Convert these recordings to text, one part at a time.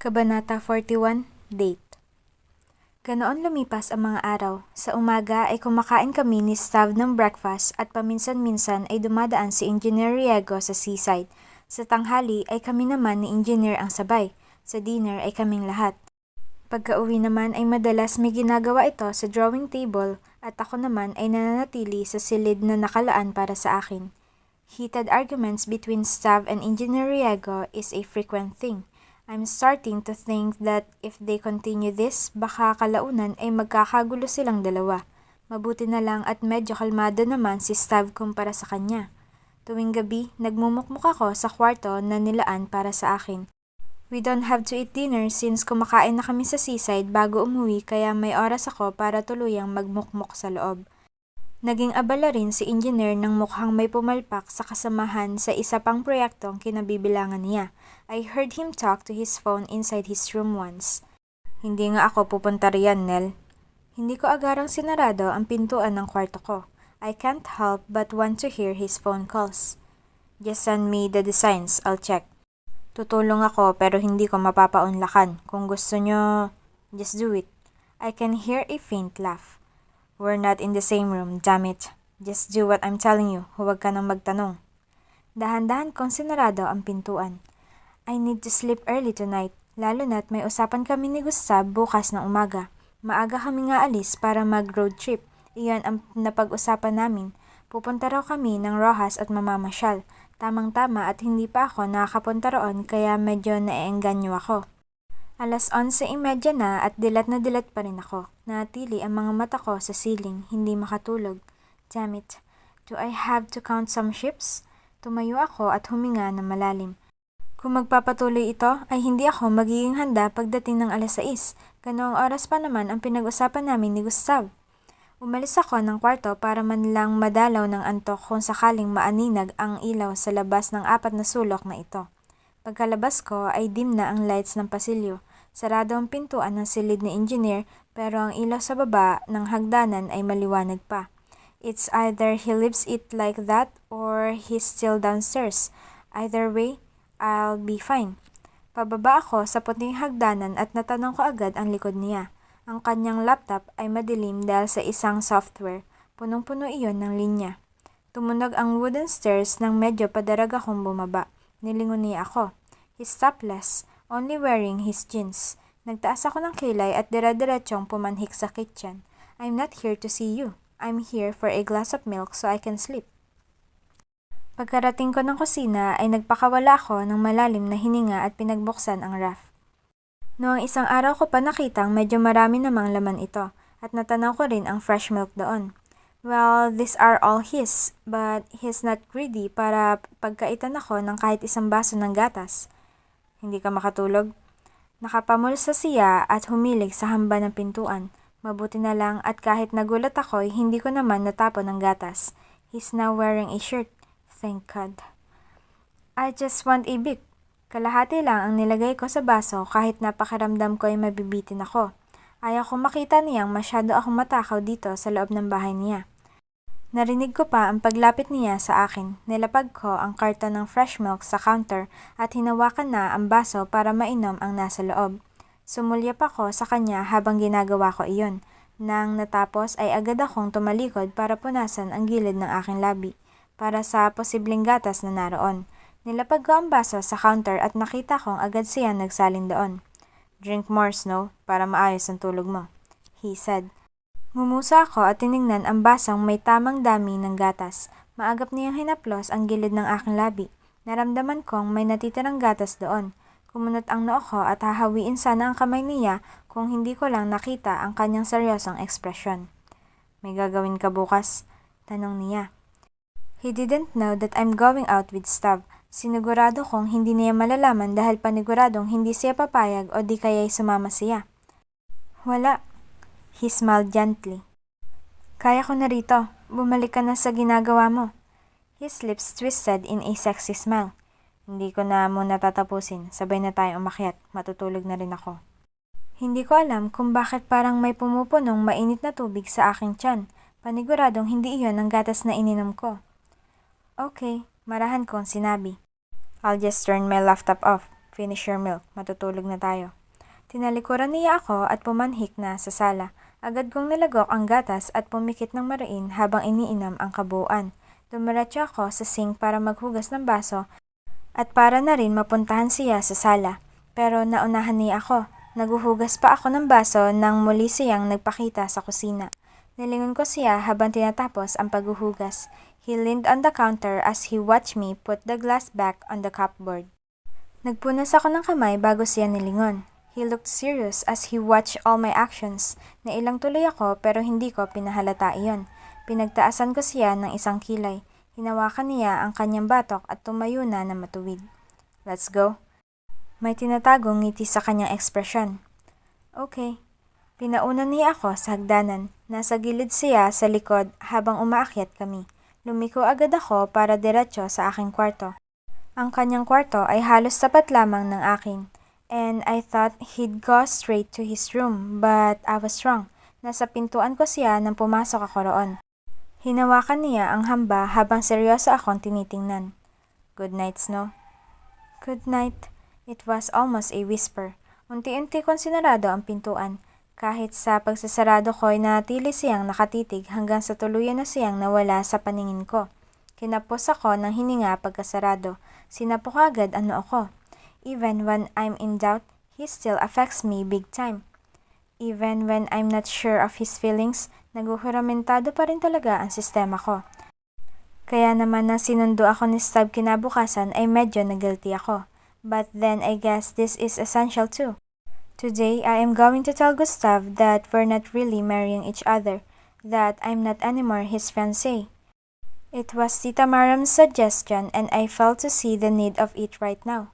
Kabanata 41, Date. Ganoon lumipas ang mga araw. Sa umaga ay kumakain kami ni Stav ng breakfast at paminsan-minsan ay dumadaan si Engineer Riego sa seaside. Sa tanghali ay kami naman ni Engineer ang sabay. Sa dinner ay kaming lahat. Pagka-uwi naman ay madalas may ginagawa ito sa drawing table at ako naman ay nananatili sa silid na nakalaan para sa akin. Heated arguments between Stav and Engineer Riego is a frequent thing. I'm starting to think that if they continue this, baka kalaunan ay magkakagulo silang dalawa. Mabuti na lang at medyo kalmado naman si Stav kumpara sa kanya. Tuwing gabi, nagmumukmuk ako sa kwarto na nilaan para sa akin. We don't have to eat dinner since kumakain na kami sa seaside bago umuwi kaya may oras ako para tuluyang magmukmuk sa loob. Naging abala rin si Engineer nang mukhang may pumalpak sa kasamahan sa isa pang proyektong kinabibilangan niya. I heard him talk to his phone inside his room once. Hindi nga ako pupunta riyan, Nel. Hindi ko agarang sinarado ang pintuan ng kwarto ko. I can't help but want to hear his phone calls. Just send me the designs, I'll check. Tutulong ako pero hindi ko mapapaunlakan. Kung gusto nyo, just do it. I can hear a faint laugh. We're not in the same room, damn it. Just do what I'm telling you, huwag ka nang magtanong. Dahan-dahan kong sinarado ang pintuan. I need to sleep early tonight, lalo na't may usapan kami ni Gustav bukas ng umaga. Maaga kami nga alis para mag-road trip. Iyan ang napag-usapan namin. Pupunta raw kami ng Rojas at mamamasyal. Tamang-tama at hindi pa ako nakakapunta roon kaya medyo naeengganyo ako. 11:30 na at dilat na dilat pa rin ako. Natili ang mga mata ko sa ceiling, hindi makatulog. Damn it. Do I have to count some ships? Tumayo ako at huminga ng malalim. Kung magpapatuloy ito, ay hindi ako magiging handa pagdating ng 6:00. Ganoong oras pa naman ang pinag-usapan namin ni Gustav. Umalis ako ng kwarto para man lang madalaw ng antok kung sakaling maaninag ang ilaw sa labas ng 4 na sulok na ito. Pagkalabas ko ay dim na ang lights ng pasilyo. Sarado ang pintuan ng silid ni Engineer pero ang ilaw sa baba ng hagdanan ay maliwanag pa. It's either he leaves it like that or he's still downstairs. Either way, I'll be fine. Pababa ako sa puting hagdanan at natanong ko agad ang likod niya. Ang kanyang laptop ay madilim dahil sa isang software. Punong-puno iyon ng linya. Tumunog ang wooden stairs nang medyo padarag akong bumaba. Nilingon niya ako. He's topless, only wearing his jeans. Nagtaas ako ng kilay at dire-diretsong pumanhik sa kitchen. I'm not here to see you. I'm here for a glass of milk so I can sleep. Pagkarating ko ng kusina ay nagpakawala ako ng malalim na hininga at pinagbuksan ang ref. Noong isang araw ko pa nakitang medyo marami namang laman ito at natanaw ko rin ang fresh milk doon. Well, these are all his, but he's not greedy para pagkaitan ako ng kahit isang baso ng gatas. Hindi ka makatulog? Nakapamulsa siya at humilig sa hamba ng pintuan. Mabuti na lang at kahit nagulat ako, hindi ko naman natapon ng gatas. He's now wearing a shirt. Thank God. I just want a bit. Kalahati lang ang nilagay ko sa baso kahit napakiramdam ko ay mabibitin ako. Ayaw kong makita niyang masyado akong matakaw dito sa loob ng bahay niya. Narinig ko pa ang paglapit niya sa akin. Nilapag ko ang karton ng fresh milk sa counter at hinawakan na ang baso para mainom ang nasa loob. Sumulyap ako sa kanya habang ginagawa ko iyon. Nang natapos ay agad akong tumalikod para punasan ang gilid ng aking labi para sa posibleng gatas na naroon. Nilapag ko ang baso sa counter at nakita kong agad siya nagsalin doon. Drink more, Snow, para maayos ang tulog mo, he said. Ngumusa ako at tiningnan ang basong may tamang dami ng gatas. Maagap niyang hinaplos ang gilid ng aking labi. Naramdaman kong may natitirang gatas doon. Kumunot ang noo ko at hahawiin sana ang kamay niya kung hindi ko lang nakita ang kanyang seryosong ekspresyon. May gagawin ka bukas? Tanong niya. He didn't know that I'm going out with Stav. Sinigurado kong hindi niya malalaman dahil paniguradong hindi siya papayag o di kaya'y sumama siya. Wala. He smiled gently. Kaya ko na rito. Bumalik ka na sa ginagawa mo. His lips twisted in a sexy smile. Hindi ko na muna tatapusin. Sabay na tayong umakyat. Matutulog na rin ako. Hindi ko alam kung bakit parang may pumupunong mainit na tubig sa aking tiyan. Paniguradong hindi iyon ang gatas na ininom ko. Okay, marahan kong sinabi. I'll just turn my laptop off. Finish your milk, matutulog na tayo. Tinalikuran niya ako at pumanhik na sa sala. Agad kong nilagok ang gatas at pumikit ng mariin habang iniinam ang kabuuan. Dumiretso ako sa sink para maghugas ng baso at para na rin mapuntahan siya sa sala. Pero naunahan niya ako. Naguhugas pa ako ng baso nang muli siyang nagpakita sa kusina. Nilingon ko siya habang tinatapos ang paghuhugas. He leaned on the counter as he watched me put the glass back on the cupboard. Nagpunas ako ng kamay bago siya nilingon. He looked serious as he watched all my actions. Nailang tuloy ako pero hindi ko pinahalata iyon. Pinagtaasan ko siya ng isang kilay. Hinawakan niya ang kanyang batok at tumayo na matuwid. Let's go. May tinatagong ngiti sa kanyang ekspresyon. Okay. Pinaunan niya ako sa hagdanan. Nasa gilid siya sa likod habang umaakyat kami. Lumiko agad ako para diretso sa aking kwarto. Ang kanyang kwarto ay halos sapat lamang ng akin. And I thought he'd go straight to his room, but I was wrong. Nasa pintuan ko siya nang pumasok ako roon. Hinawakan niya ang hamba habang seryoso akong tinitingnan. Good night, Snow. Good night. It was almost a whisper. Unti-unti kong sinarado ang pintuan. Kahit sa pagsasarado ko ay natili siyang nakatitig hanggang sa tuluyan na siyang nawala sa paningin ko. Kinapos ako ng hininga pagkasarado. Sinapok agad ang noo ko. Even when I'm in doubt, he still affects me big time. Even when I'm not sure of his feelings, naguhuramentado pa rin talaga ang sistema ko. Kaya naman nang sinundo ako ni Stab kinabukasan ay medyo na-guilty ako. But then I guess this is essential too. Today, I am going to tell Gustav that we're not really marrying each other, that I'm not anymore his fiancé. It was Tita Maram's suggestion and I felt to see the need of it right now.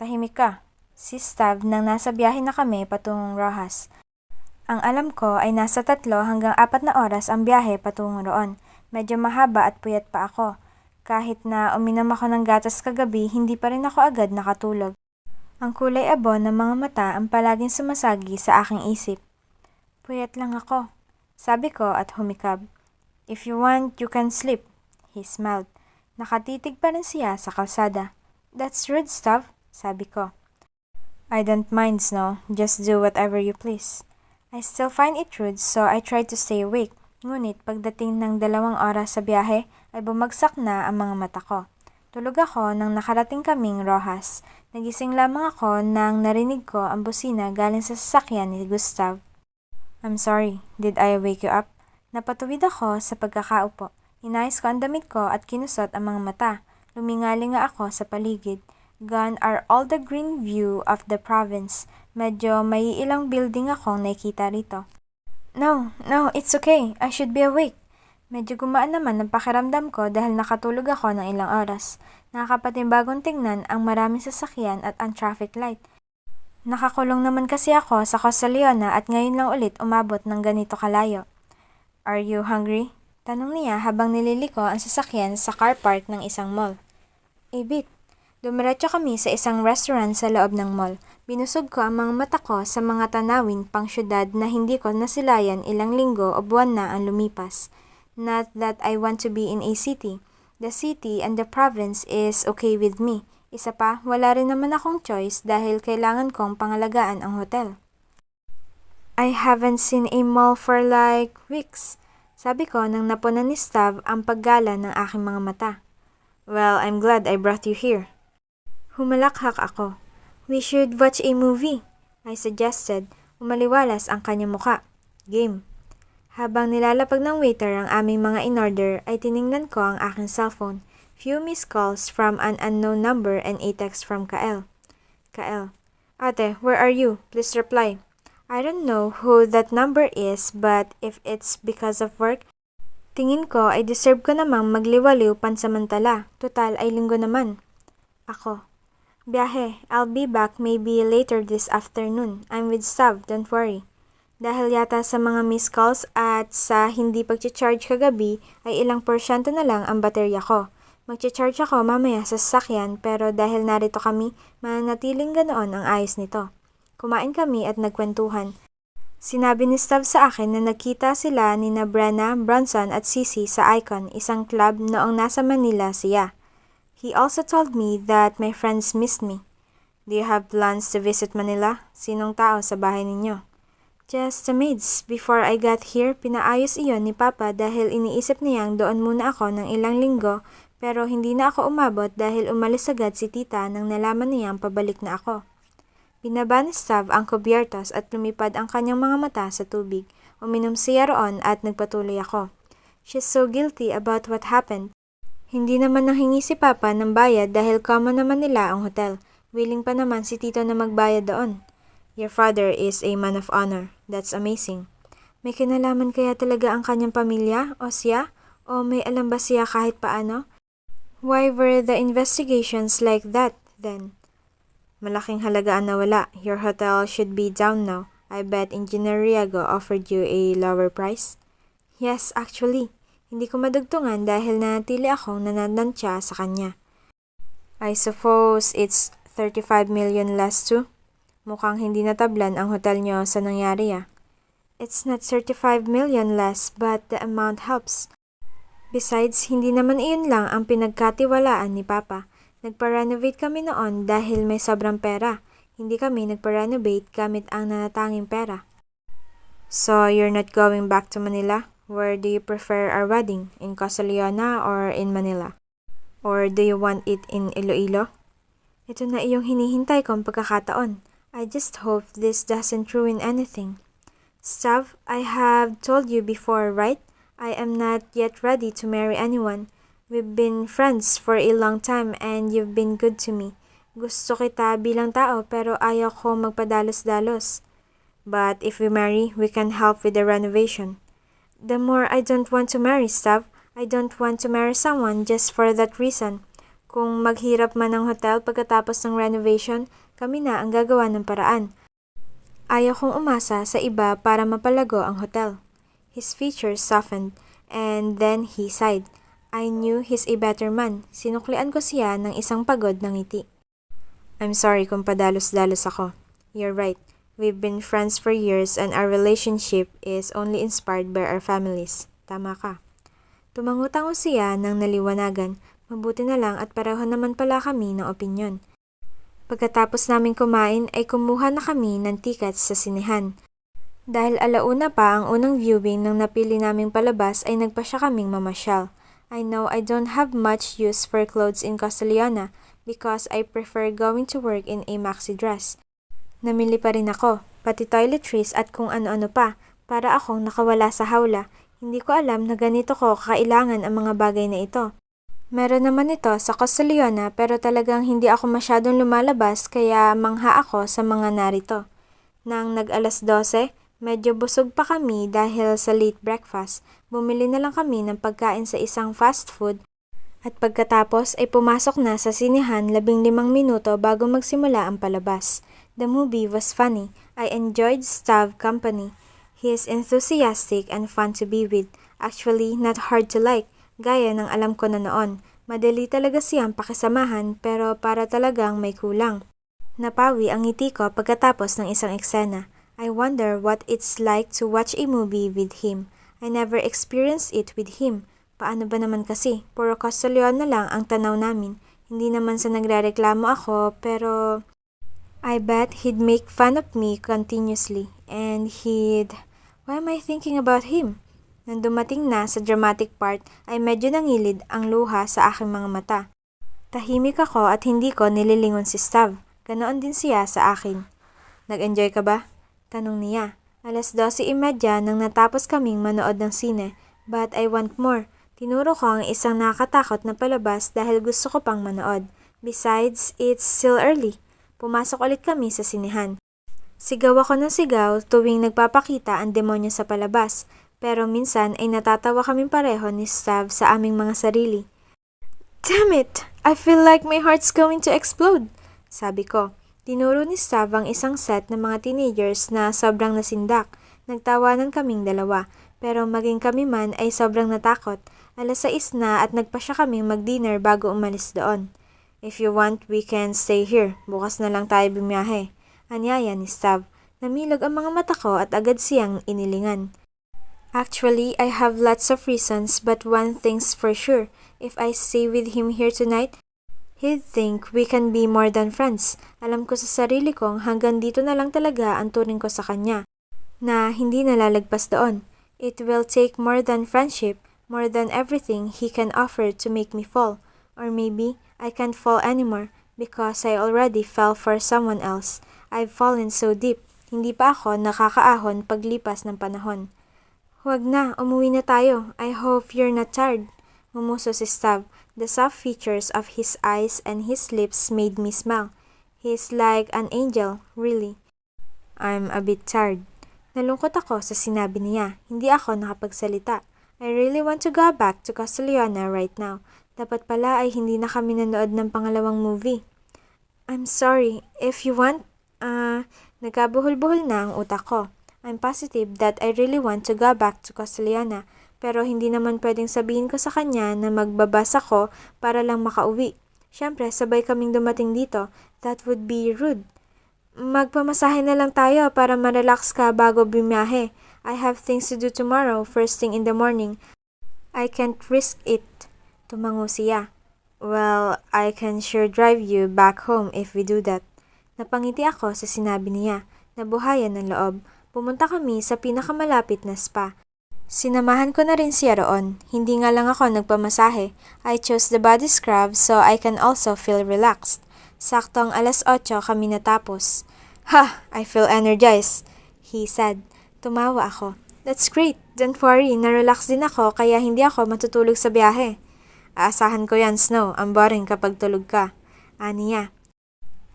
Tahimik ka, si Stav nang nasa biyahe na kami patungong Rojas. Ang alam ko ay nasa 3 hanggang 4 na oras ang biyahe patungo roon. Medyo mahaba at puyat pa ako. Kahit na uminom ako ng gatas kagabi, hindi pa rin ako agad nakatulog. Ang kulay abon ng mga mata ang palaging sumasagi sa aking isip. Puyat lang ako, sabi ko at humikab. If you want, you can sleep. He smiled. Nakatitig pa rin siya sa kalsada. That's rude, Stav, sabi ko. I don't mind, Snow. Just do whatever you please. I still find it rude so I try to stay awake. Ngunit pagdating ng 2 oras sa biyahe ay bumagsak na ang mga mata ko. Tulog ako nang nakarating kaming Rojas. Nagising lamang ako nang narinig ko ang busina galing sa sasakyan ni Gustav. I'm sorry, did I wake you up? Napatuwid ako sa pagkakaupo. Inayos ko ang damit ko at kinusot ang mga mata. Lumingali nga ako sa paligid. Gone are all the green view of the province. Medyo may ilang building akong nakikita rito. No, it's okay. I should be awake. Medyo gumaan naman ang pakiramdam ko dahil nakatulog ako ng ilang oras. Nakakapatimbagong tingnan ang maraming sasakyan at ang traffic light. Nakakulong naman kasi ako sa Costa Leona at ngayon lang ulit umabot ng ganito kalayo. Are you hungry? Tanong niya habang nililiko ang sasakyan sa car park ng isang mall. A bit. Dumiretso kami sa isang restaurant sa loob ng mall. Binusog ko ang mga mata ko sa mga tanawin pang syudad na hindi ko nasilayan ilang linggo o buwan na ang lumipas. Not that I want to be in a city. The city and the province is okay with me. Isa pa, wala rin naman akong choice dahil kailangan kong pangalagaan ang hotel. I haven't seen a mall for like weeks. Sabi ko nang napunan ni Stav ang paggala ng aking mga mata. Well, I'm glad I brought you here. Humalakhak ako. We should watch a movie, I suggested. Umaliwalas ang kanyang muka. Game. Habang nilalapag ng waiter ang aming mga in-order, ay tiningnan ko ang aking cellphone. Few missed calls from an unknown number and a text from Kael. Kael. Ate, where are you? Please reply. I don't know who that number is, but if it's because of work, tingin ko ay deserve ko namang magliwaliw pansamantala. Total ay linggo naman. Ako. Biyahe, I'll be back maybe later this afternoon. I'm with Stav, don't worry. Dahil yata sa mga missed calls at sa hindi pag-charge kagabi ay ilang porsyento na lang ang baterya ko. Mag-charge ako mamaya sa sasakyan pero dahil narito kami, mananatiling ganoon ang ayos nito. Kumain kami at nagkwentuhan. Sinabi ni Stav sa akin na nagkita sila ni Brenna, Bronson at Sisi sa Icon, isang club noong nasa Manila siya. He also told me that my friends missed me. Do you have plans to visit Manila? Sinong tao sa bahay ninyo? Just the maids. Before I got here, pinaayos iyon ni Papa dahil iniisip niyang doon muna ako ng ilang linggo pero hindi na ako umabot dahil umalis agad si tita nang nalaman niyang pabalik na ako. Binaba ni Stav ang kubyertos at lumipad ang kanyang mga mata sa tubig. Uminom siya roon at nagpatuloy ako. She's so guilty about what happened. Hindi naman nanghingi si Papa ng bayad dahil common naman nila ang hotel. Willing pa naman si Tito na magbayad doon. Your father is a man of honor. That's amazing. May kinalaman kaya talaga ang kanyang pamilya o siya? O may alam ba siya kahit paano? Why were the investigations like that then? Malaking halaga ang nawala. Your hotel should be down now. I bet Engineer Riego offered you a lower price? Yes, actually. Hindi ko madugtungan dahil nanatili akong nananantya sa kanya. I suppose it's 35 million less too? Mukhang hindi natablan ang hotel nyo sa nangyari It's not 35 million less but the amount helps. Besides, hindi naman iyon lang ang pinagkatiwalaan ni Papa. Nagpa-renovate kami noon dahil may sobrang pera. Hindi kami nagpa-renovate gamit ang nanatanging pera. So, you're not going back to Manila? Where do you prefer our wedding? In Casaliana or in Manila? Or do you want it in Iloilo? Ito na iyong hinihintay kong pagkakataon. I just hope this doesn't ruin anything. Stav, I have told you before, right? I am not yet ready to marry anyone. We've been friends for a long time and you've been good to me. Gusto kita bilang tao pero ayaw ko magpadalos-dalos. But if we marry, we can help with the renovation. The more I don't want to marry, Stav. I don't want to marry someone just for that reason. Kung maghirap man ang hotel pagkatapos ng renovation, kami na ang gagawa ng paraan. Ayaw kong umasa sa iba para mapalago ang hotel. His features softened, and then he sighed. I knew he's a better man. Sinuklian ko siya ng isang pagod na ngiti. I'm sorry kung padalos-dalos ako. You're right. We've been friends for years and our relationship is only inspired by our families. Tama ka. Tumangutango siya ng naliwanagan. Mabuti na lang at pareho naman pala kami ng opinyon. Pagkatapos namin kumain ay kumuha na kami ng tickets sa sinehan. Dahil alauna pa ang unang viewing ng napili naming palabas ay nagpasya kaming mamasyal. I know I don't have much use for clothes in Castellana because I prefer going to work in a maxi dress. Namili pa rin ako, pati toiletries at kung ano-ano pa, para akong nakawala sa hawla. Hindi ko alam na ganito ko kakailangan ang mga bagay na ito. Meron naman ito sa Castellana pero talagang hindi ako masyadong lumalabas kaya mangha ako sa mga narito. Nang nag-alas 12, medyo busog pa kami dahil sa late breakfast. Bumili na lang kami ng pagkain sa isang fast food at pagkatapos ay pumasok na sa sinehan 15 minuto bago magsimula ang palabas. The movie was funny. I enjoyed Stav company. He is enthusiastic and fun to be with. Actually, not hard to like, gaya ng alam ko na noon. Madali talaga siyang pakisamahan pero para talagang may kulang. Napawi ang ngiti ko pagkatapos ng isang eksena. I wonder what it's like to watch a movie with him. I never experienced it with him. Paano ba naman kasi? Puro Castellon na lang ang tanaw namin. Hindi naman sa nagrereklamo ako pero I bet he'd make fun of me continuously and why am I thinking about him? Nang dumating na sa dramatic part ay medyo nangilid ang luha sa aking mga mata. Tahimik ako at hindi ko nililingon si Stav. Ganoon din siya sa akin. Nag-enjoy ka ba? Tanong niya. 12:30 nang natapos kaming manood ng sine, but I want more. Tinuro ko ang isang nakakatakot na palabas dahil gusto ko pang manood. Besides, it's still early. Pumasok ulit kami sa sinehan. Sigaw ako ng sigaw tuwing nagpapakita ang demonyo sa palabas, pero minsan ay natatawa kaming pareho ni Stav sa aming mga sarili. Damn it! I feel like my heart's going to explode! Sabi ko. Tinuro ni Stav ang isang set ng mga teenagers na sobrang nasindak. Nagtawanan kaming dalawa, pero maging kami man ay sobrang natakot. 6:00 na at nagpasya kaming mag-dinner bago umalis doon. If you want, we can stay here. Bukas na lang tayo bumiyahe. Anyaya ni Stav. Namilog ang mga mata ko at agad siyang inilingan. Actually, I have lots of reasons but one thing's for sure. If I stay with him here tonight, He'd think we can be more than friends. Alam ko sa sarili kong hanggang dito na lang talaga ang turing ko sa kanya, na hindi nalalagpas doon. It will take more than friendship, more than everything he can offer to make me fall. Or maybe I can't fall anymore because I already fell for someone else. I've fallen so deep. Hindi pa ako nakakaahon paglipas ng panahon. Huwag na, umuwi na tayo. I hope you're not tired. Ngumuso si Stav. The soft features of his eyes and his lips made me smile. He's like an angel, really. I'm a bit tired. Nalungkot ako sa sinabi niya. Hindi ako nakapagsalita. I really want to go back to Castellana right now. Dapat pala ay hindi na kami nanood ng pangalawang movie. I'm sorry. If you want, nagkabuhol-buhol na ang utak ko. I'm positive that I really want to go back to Castellana. Pero hindi naman pwedeng sabihin ko sa kanya na magbabasa ko para lang makauwi. Siyempre, sabay kaming dumating dito. That would be rude. Magpamasahe na lang tayo para ma-relax ka bago bumiyahe. I have things to do tomorrow, first thing in the morning. I can't risk it. Tumango siya. Well, I can sure drive you back home if we do that. Napangiti ako sa sinabi niya. Nabuhayan ng loob. Pumunta kami sa pinakamalapit na spa. Sinamahan ko na rin siya roon. Hindi nga lang ako nagpamasahe. I chose the body scrub so I can also feel relaxed. Saktong 8:00 kami natapos. Ha! I feel energized, he said. Tumawa ako. That's great. Don't worry, na-relax din ako kaya hindi ako matutulog sa biyahe. Aasahan ko yan, Snow. Ang boring kapag tulog ka. Aniya.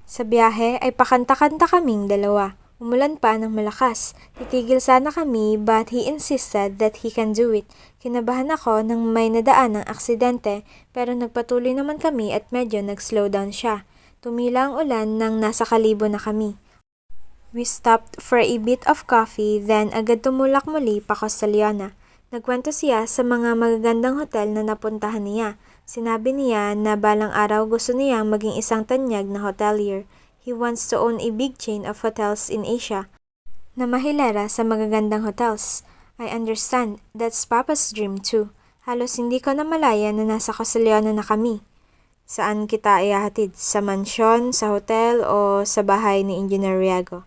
Sa biyahe ay pakanta-kanta kaming dalawa. Umulan pa ng malakas. Titigil sana kami but he insisted that he can do it. Kinabahan ako nang may nadaan ng aksidente pero nagpatuloy naman kami at medyo nag-slow down siya. Tumila ang ulan nang nasa Kalibo na kami. We stopped for a bit of coffee then agad tumulak muli pa Castellana. Nagkwento siya sa mga magagandang hotel na napuntahan niya. Sinabi niya na balang araw gusto niyang maging isang tanyag na hotelier. He wants to own a big chain of hotels in Asia na mahilera sa magagandang hotels. I understand. That's Papa's dream too. Halos hindi ko na malaya na nasa Castellana na kami. Saan kita ihahatid? Sa mansyon, sa hotel, o sa bahay ni Engineer Riago?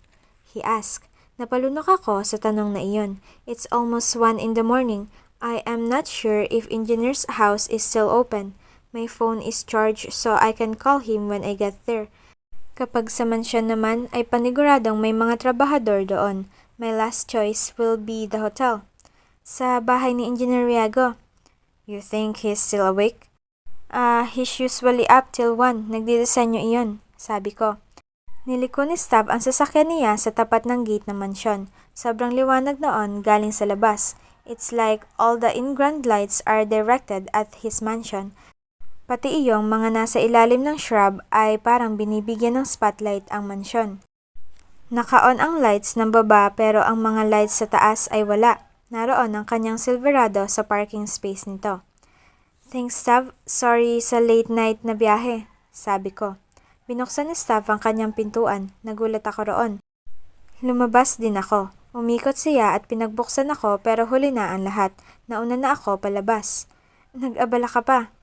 He asked. Napalunok ako sa tanong na iyon. It's almost 1 in the morning. I am not sure if Engineer's house is still open. My phone is charged so I can call him when I get there. Kapag sa mansyon naman ay paniguradong may mga trabahador doon. My last choice will be the hotel. Sa bahay ni Engineer Riago. You think he's still awake? He's usually up till 1. Nagdidisenyo iyon, sabi ko. Niliko ni Stav ang sasakyan niya sa tapat ng gate ng mansyon. Sobrang liwanag noon galing sa labas. It's like all the in-ground lights are directed at his mansion. Pati iyong mga nasa ilalim ng shrub ay parang binibigyan ng spotlight ang mansyon. Naka-on ang lights ng baba pero ang mga lights sa taas ay wala. Naroon ang kanyang Silverado sa parking space nito. Thanks, Stav. Sorry sa late night na biyahe, sabi ko. Binuksan ni Stav ang kanyang pintuan. Nagulat ako roon. Lumabas din ako. Umikot siya at pinagbuksan ako pero huli na ang lahat. Nauna na ako palabas. Nag-abala ka pa.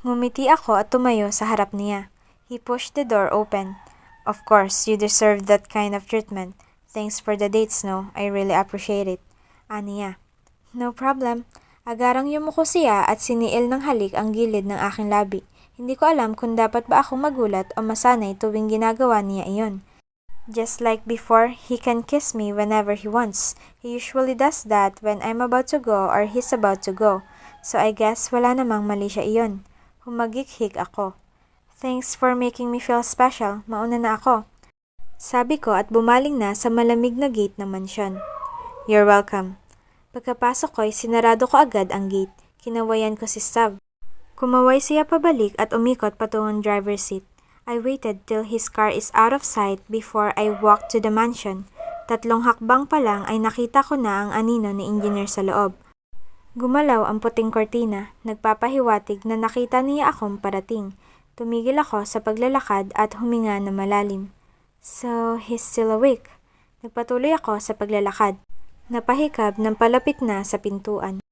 Ngumiti ako at tumayo sa harap niya. He pushed the door open. Of course, you deserve that kind of treatment. Thanks for the date, Snow. I really appreciate it. Aniya. No problem. Agarang yumuko siya at siniil ng halik ang gilid ng aking labi. Hindi ko alam kung dapat ba akong magulat o masanay tuwing ginagawa niya iyon. Just like before, he can kiss me whenever he wants. He usually does that when I'm about to go or he's about to go. So I guess wala namang mali siya iyon. Humagikhik ako. Thanks for making me feel special. Mauna na ako. Sabi ko at bumaling na sa malamig na gate ng mansyon. You're welcome. Pagkapasok ko ay sinarado ko agad ang gate. Kinawayan ko si Stav. Kumaway siya pabalik at umikot patungong driver's seat. I waited till his car is out of sight before I walked to the mansion. 3 hakbang pa lang ay nakita ko na ang anino ni Engineer sa loob. Gumalaw ang puting kortina, nagpapahiwatig na nakita niya akong parating. Tumigil ako sa paglalakad at huminga na malalim. So, he's still awake. Nagpatuloy ako sa paglalakad. Napahikab ng palapit na sa pintuan.